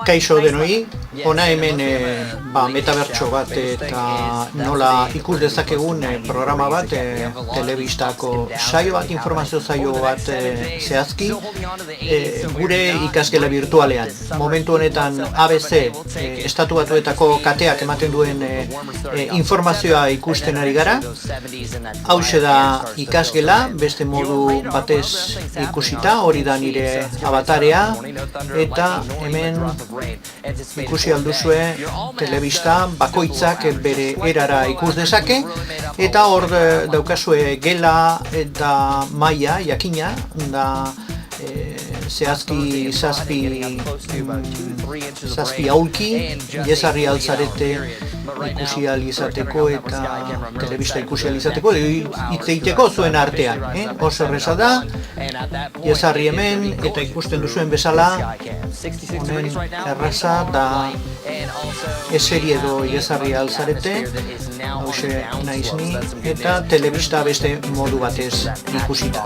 Kaixo denoi, hona hemen metabertso bat eta nola ikus dezakegun programa bat, telebistako saio bat, informazio saio bat zehazki, gure ikasgela virtualean. Momentu honetan ABC, Estatu Batuetako kateak ematen duen informazioa ikusten ari gara. Hauxe da ikasgela, beste modu batez ikusita, hori da nire abatarea, eta hemen ikusi alduzue telebista bakoitzak bere erara ikus dezake, eta hor daukazue gela eta maila jakina, da zehazki zazpi aulki, jesarri altzarete ikusi alizateko eta telebista ikusi alizateko, itzeiteko zuen artean. Oso erreza da, jesarri hemen eta ikusten duzuen bezala, honen erraza da eseri edo jesarri altzarete, hause naizni, eta telebista beste modu batez ikusita.